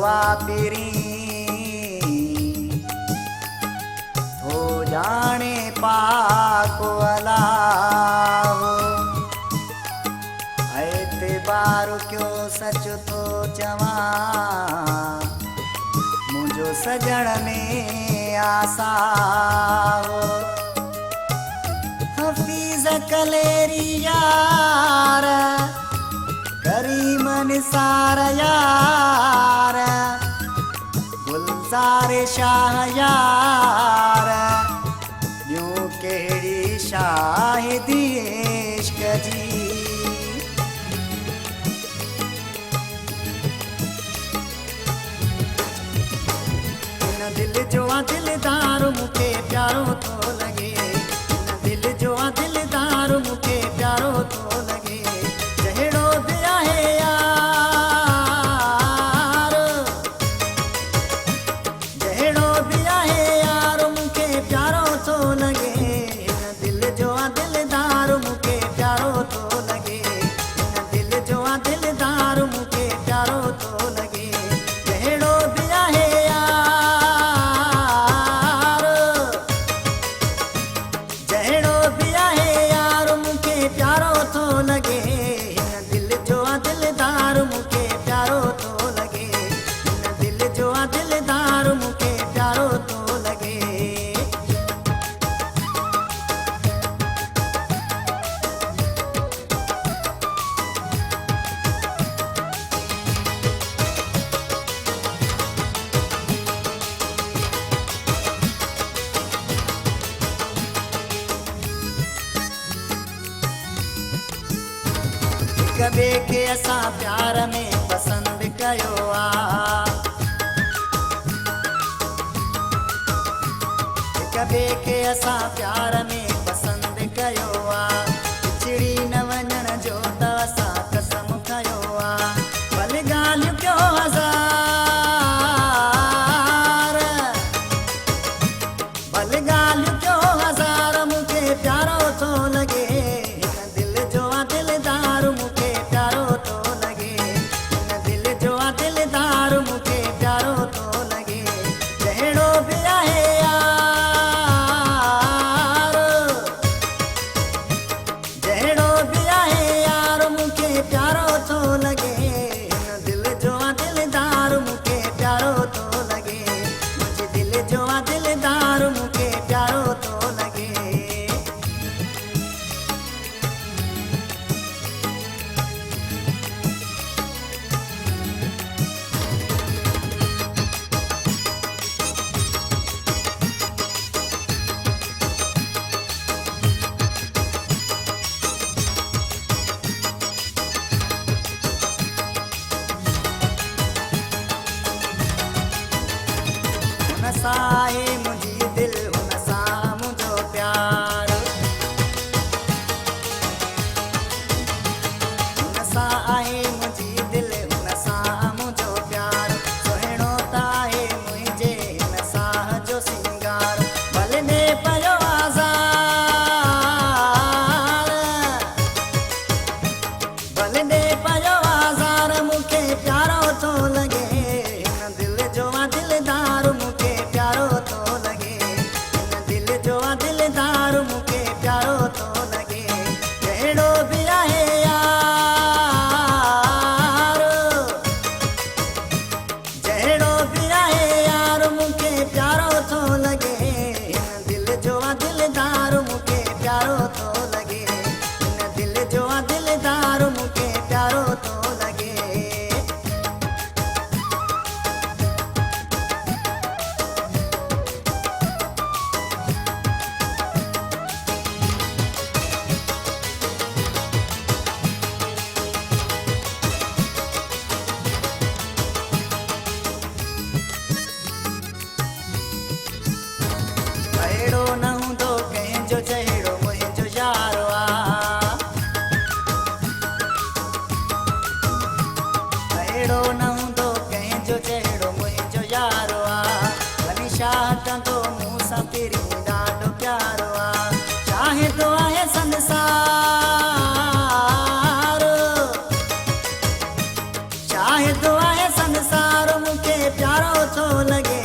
वापिरी हो जाने पाको अलाहो एतबार क्यों सच तो चवा मुझो सजण में आसा हो हफीज कलेरी यार करीम निसार यार गुलजार शाह यार यूं केड़ी शाहिदी इश्क जी इन दिल जो आ दिलदार मुखे प्यारो तो लगे इन दिल जो आ दिलदार मुखे प्यारो तो लगे जहेड़ो दिया है यार जहेड़ो दिया है यार मुखे प्यारो तो लगे इन दिल जो आ दिलदार मुखे प्यारो तो लगे इन दिल जो आ दिलदार मुखे प्यारो तो लगे जहेड़ो दिया है यार जहेड़ो दिया है यार मुखे प्यारो तो लगे इन दिल जो आ दिलदार मुखे प्यारो तो लगे इन दिल जो आ दिलदार मुखे प्यारो तो लगे कबे के असा प्यार में पसंद कयो आ कबे के असा प्यार में पसंद कयो आ चिड़ी न वञण जो त असा कसम खयो आ भले ॻाल्हियूं कयो हज़ार भले ॻाल्हियूं कयो हज़ार मुखे प्यारो तो लगे इन दिल जो आ दिलदार मुखे प्यारो तो लगे इन दिल जो आ दिलदार मुखे प्यारो तो लगे जहेड़ो भी आहे यार जहेड़ो भी आहे यार मुखे प्यारो तो लगे इन दिल जो आ दिलदार मुखे प्यारो तो लगे मुझे दिल जो आ दिलदार मुखे प्यारो तो लगे हुन सां आहे मुंहिंजी दिलि हुन सां मुंहिंजो प्यार हुन सां आहे मुंहिंजी दिलि हुन सां मुंहिंजो प्यार सुहिणो त आहे मुंहिंजे हिन साह जो सिंगार भले ने पियो आज़ार भले ने पियो आज़ार मुखे प्यारो तो लगे इन दिल जो आ दिलदार मुखे प्यारो तो लगे थो लॻे